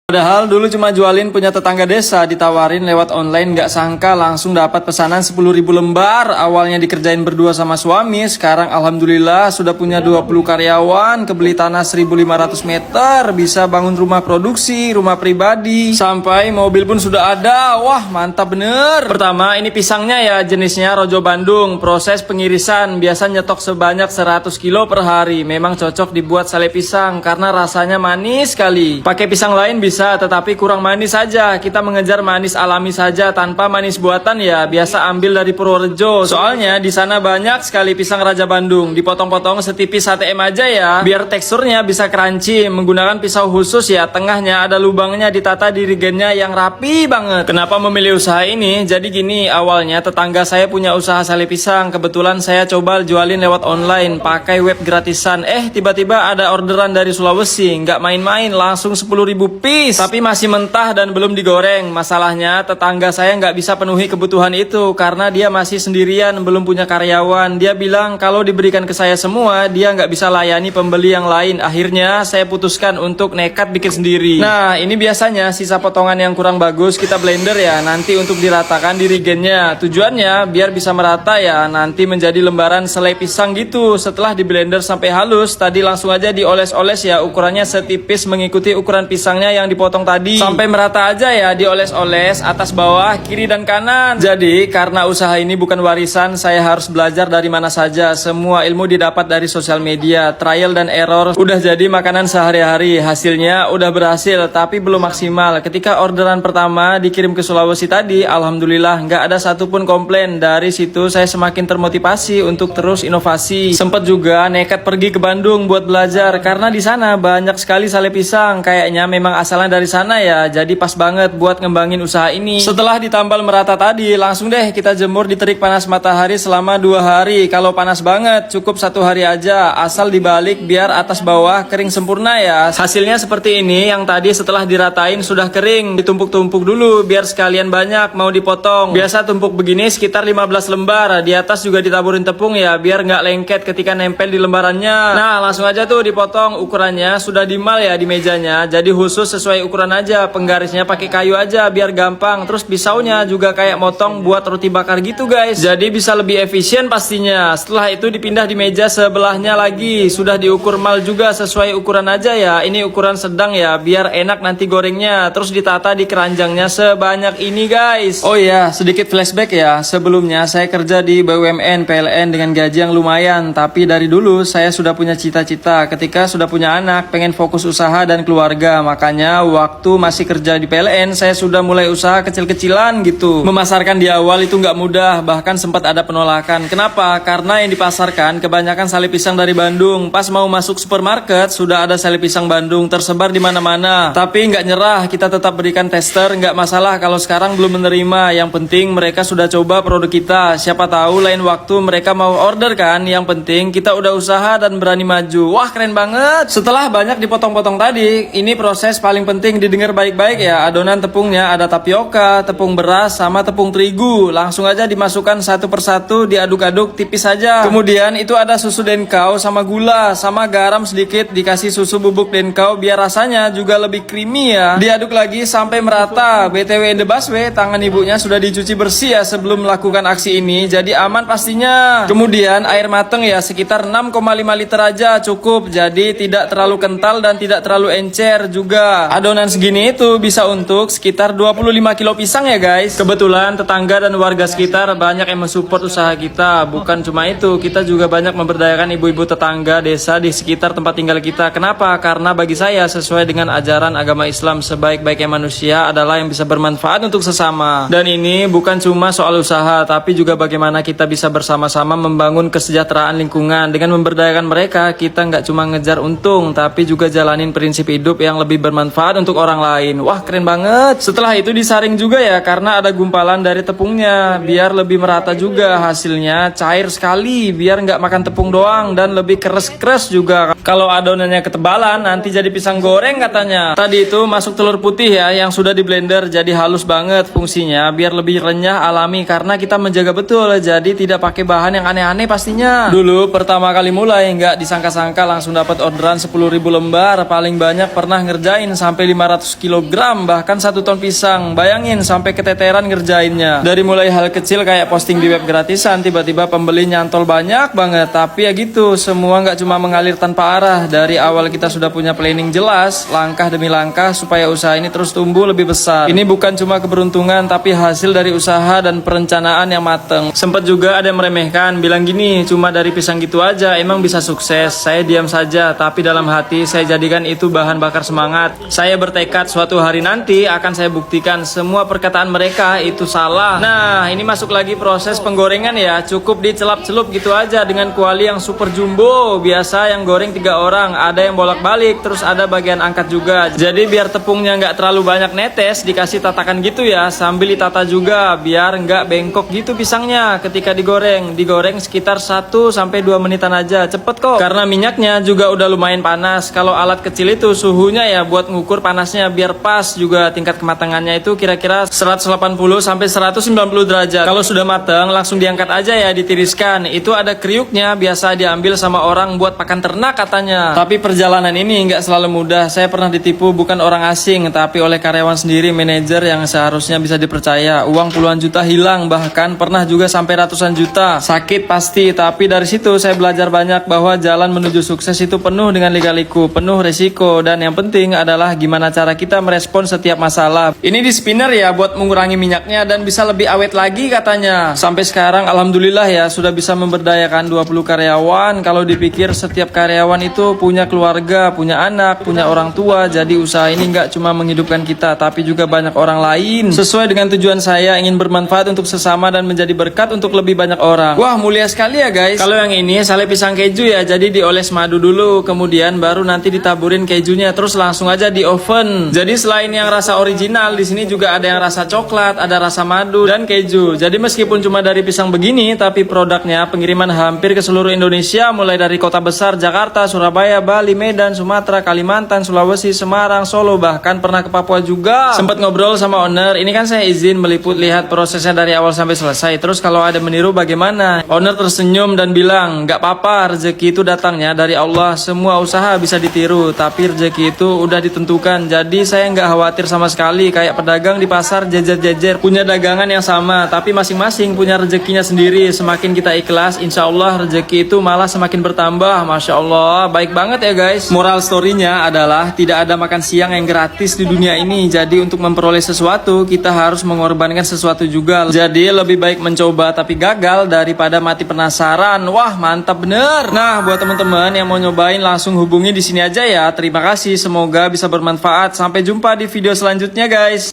Padahal dulu cuma jualin punya tetangga desa, ditawarin lewat online, nggak sangka langsung dapat pesanan 10.000 lembar. Awalnya dikerjain berdua sama suami, sekarang alhamdulillah sudah punya 20 karyawan, kebeli tanah 1.500 meter, bisa bangun rumah produksi, rumah pribadi, sampai mobil pun sudah ada. Wah, mantap bener. Pertama, ini pisangnya ya, jenisnya Rojo Bandung. Proses pengirisan biasa nyetok sebanyak 100 kilo per hari. Memang cocok dibuat sale pisang karena rasanya manis sekali. Pakai pisang lain bisa, tetapi kurang manis saja. Kita mengejar manis alami saja tanpa manis buatan ya. Biasa ambil dari Purworejo. Soalnya di sana banyak sekali pisang Raja Bandung. Dipotong-potong setipis ATM aja ya. Biar teksturnya bisa crunchy. Menggunakan pisau khusus ya. Tengahnya ada lubangnya, ditata dirigennya yang rapi banget. Kenapa memilih usaha ini? Jadi gini, awalnya tetangga saya punya usaha sale pisang. Kebetulan saya coba jualin lewat online, pakai web gratisan. Tiba-tiba ada orderan dari Sulawesi. Nggak main-main, langsung 10.000 piece. Tapi masih mentah dan belum digoreng. Masalahnya tetangga saya nggak bisa penuhi kebutuhan itu karena dia masih sendirian, belum punya karyawan. Dia bilang kalau diberikan ke saya semua, dia nggak bisa layani pembeli yang lain. Akhirnya saya putuskan untuk nekat bikin sendiri. Nah, ini biasanya sisa potongan yang kurang bagus kita blender ya, nanti untuk diratakan dirigennya. Tujuannya biar bisa merata ya, nanti menjadi lembaran selai pisang gitu. Setelah di blender sampai halus, tadi langsung aja dioles-oles ya, ukurannya setipis mengikuti ukuran pisangnya yang dipotong tadi, sampai merata aja ya, dioles-oles atas bawah, kiri dan kanan. Jadi karena usaha ini bukan warisan, saya harus belajar dari mana saja. Semua ilmu didapat dari sosial media, trial dan error, udah jadi makanan sehari-hari. Hasilnya udah berhasil tapi belum maksimal. Ketika orderan pertama dikirim ke Sulawesi tadi, alhamdulillah nggak ada satupun komplain. Dari situ saya semakin termotivasi untuk terus inovasi. Sempet juga nekat pergi ke Bandung buat belajar karena di sana banyak sekali sale pisang. Kayaknya memang asalnya dari sana ya, jadi pas banget buat ngembangin usaha ini. Setelah ditambal merata tadi, langsung deh kita jemur di terik panas matahari selama 2 hari. Kalau panas banget, cukup 1 hari aja, asal dibalik biar atas bawah kering sempurna ya. Hasilnya seperti ini. Yang tadi setelah diratain sudah kering, ditumpuk-tumpuk dulu biar sekalian banyak mau dipotong. Biasa tumpuk begini sekitar 15 lembar. Di atas juga ditaburin tepung ya, biar nggak lengket ketika nempel di lembarannya. Nah, langsung aja tuh dipotong. Ukurannya sudah dimal ya di mejanya, jadi khusus sesuai ukuran aja. Penggarisnya pakai kayu aja biar gampang. Terus pisaunya juga kayak motong buat roti bakar gitu guys, jadi bisa lebih efisien pastinya. Setelah itu dipindah di meja sebelahnya lagi, sudah diukur mal juga sesuai ukuran aja ya. Ini ukuran sedang ya, biar enak nanti gorengnya. Terus ditata di keranjangnya sebanyak ini guys. Oh ya, sedikit flashback ya. Sebelumnya saya kerja di BUMN PLN dengan gaji yang lumayan, tapi dari dulu saya sudah punya cita-cita. Ketika sudah punya anak, pengen fokus usaha dan keluarga. Makanya waktu masih kerja di PLN, saya sudah mulai usaha kecil-kecilan gitu. Memasarkan di awal itu nggak mudah, bahkan sempat ada penolakan. Kenapa? Karena yang dipasarkan kebanyakan sale pisang dari Bandung. Pas mau masuk supermarket, sudah ada sale pisang Bandung tersebar di mana-mana. Tapi nggak nyerah, kita tetap berikan tester. Nggak masalah kalau sekarang belum menerima. Yang penting mereka sudah coba produk kita. Siapa tahu lain waktu mereka mau order kan. Yang penting kita udah usaha dan berani maju. Wah, keren banget. Setelah banyak dipotong-potong tadi, ini proses paling penting didengar baik-baik ya. Adonan tepungnya ada tapioka, tepung beras, sama tepung terigu. Langsung aja dimasukkan satu persatu, diaduk-aduk tipis saja. Kemudian itu ada susu denkau sama gula, sama garam sedikit, dikasih susu bubuk denkau biar rasanya juga lebih creamy ya. Diaduk lagi sampai merata. BTW in the busway, tangan ibunya sudah dicuci bersih ya sebelum melakukan aksi ini, jadi aman pastinya. Kemudian air mateng ya, sekitar 6,5 liter aja cukup, jadi tidak terlalu kental dan tidak terlalu encer juga. Adonan segini itu bisa untuk sekitar 25 kilo pisang ya guys. Kebetulan tetangga dan warga sekitar banyak yang mensupport usaha kita. Bukan cuma itu, kita juga banyak memberdayakan ibu-ibu tetangga desa di sekitar tempat tinggal kita. Kenapa? Karena bagi saya sesuai dengan ajaran agama Islam, sebaik-baiknya manusia adalah yang bisa bermanfaat untuk sesama. Dan ini bukan cuma soal usaha, tapi juga bagaimana kita bisa bersama-sama membangun kesejahteraan lingkungan. Dengan memberdayakan mereka, kita nggak cuma ngejar untung, tapi juga jalanin prinsip hidup yang lebih bermanfaat untuk orang lain. Wah, keren banget. Setelah itu disaring juga ya, karena ada gumpalan dari tepungnya, biar lebih merata juga. Hasilnya cair sekali, biar nggak makan tepung doang dan lebih keres-keres juga. Kalau adonannya ketebalan, nanti jadi pisang goreng katanya. Tadi itu masuk telur putih ya, yang sudah di blender, jadi halus banget. Fungsinya biar lebih renyah alami, karena kita menjaga betul, jadi tidak pakai bahan yang aneh-aneh pastinya. Dulu pertama kali mulai, nggak disangka-sangka langsung dapat orderan 10.000 lembar. Paling banyak pernah ngerjain sampai sampai 500 kg, bahkan 1 ton pisang. Bayangin sampai keteteran ngerjainnya. Dari mulai hal kecil kayak posting di web gratisan, tiba-tiba pembeli nyantol banyak banget. Tapi ya gitu, semua nggak cuma mengalir tanpa arah. Dari awal kita sudah punya planning jelas, langkah demi langkah supaya usaha ini terus tumbuh lebih besar. Ini bukan cuma keberuntungan, tapi hasil dari usaha dan perencanaan yang mateng. Sempat juga ada yang meremehkan, bilang gini, cuma dari pisang gitu aja emang bisa sukses. Saya diam saja, tapi dalam hati saya jadikan itu bahan bakar semangat. Saya bertekad suatu hari nanti akan saya buktikan semua perkataan mereka itu salah. Nah, ini masuk lagi proses penggorengan ya. Cukup dicelap-celup gitu aja dengan kuali yang super jumbo. Biasa yang goreng 3 orang, ada yang bolak-balik, terus ada bagian angkat juga. Jadi biar tepungnya nggak terlalu banyak netes, dikasih tatakan gitu ya, sambil ditata juga biar nggak bengkok gitu pisangnya ketika digoreng. Digoreng sekitar 1-2 menitan aja, cepet kok. Karena minyaknya juga udah lumayan panas. Kalau alat kecil itu suhunya ya buat ngukur panasnya biar pas juga, tingkat kematangannya itu kira-kira 180-190 derajat. Kalau sudah matang langsung diangkat aja ya, ditiriskan. Itu ada kriuknya, biasa diambil sama orang buat pakan ternak katanya. Tapi perjalanan ini nggak selalu mudah. Saya pernah ditipu bukan orang asing, tapi oleh karyawan sendiri, manajer yang seharusnya bisa dipercaya. Uang puluhan juta hilang, bahkan pernah juga sampai ratusan juta. Sakit pasti, tapi dari situ saya belajar banyak bahwa jalan menuju sukses itu penuh dengan lika-liku, penuh resiko, dan yang penting adalah gimana cara kita merespon setiap masalah. Ini di spinner ya buat mengurangi minyaknya dan bisa lebih awet lagi katanya. Sampai sekarang alhamdulillah ya sudah bisa memberdayakan 20 karyawan. Kalau dipikir setiap karyawan itu punya keluarga, punya anak, punya orang tua. Jadi usaha ini nggak cuma menghidupkan kita, tapi juga banyak orang lain. Sesuai dengan tujuan saya, ingin bermanfaat untuk sesama dan menjadi berkat untuk lebih banyak orang. Wah, mulia sekali ya guys. Kalau yang ini sale pisang keju ya, jadi dioles madu dulu, kemudian baru nanti ditaburin kejunya, terus langsung aja di oven. Jadi selain yang rasa original, di sini juga ada yang rasa coklat, ada rasa madu dan keju. Jadi meskipun cuma dari pisang begini, tapi produknya pengiriman hampir ke seluruh Indonesia, mulai dari kota besar Jakarta, Surabaya, Bali, Medan, Sumatera, Kalimantan, Sulawesi, Semarang, Solo, bahkan pernah ke Papua juga. Sempat ngobrol sama owner, ini kan saya izin meliput lihat prosesnya dari awal sampai selesai. Terus kalau ada meniru bagaimana? Owner tersenyum dan bilang, nggak apa-apa, rezeki itu datangnya dari Allah. Semua usaha bisa ditiru, tapi rezeki itu udah ditentukan. Jadi saya nggak khawatir sama sekali. Kayak pedagang di pasar jejer-jejer, punya dagangan yang sama, tapi masing-masing punya rezekinya sendiri. Semakin kita ikhlas, insya Allah rezeki itu malah semakin bertambah. Masya Allah, baik banget ya guys. Moral story-nya adalah tidak ada makan siang yang gratis di dunia ini. Jadi untuk memperoleh sesuatu, kita harus mengorbankan sesuatu juga. Jadi lebih baik mencoba tapi gagal daripada mati penasaran. Wah, mantap bener. Nah, buat teman-teman yang mau nyobain langsung hubungi di sini aja ya. Terima kasih, semoga bisa bermanfaat. Sampai jumpa di video selanjutnya guys.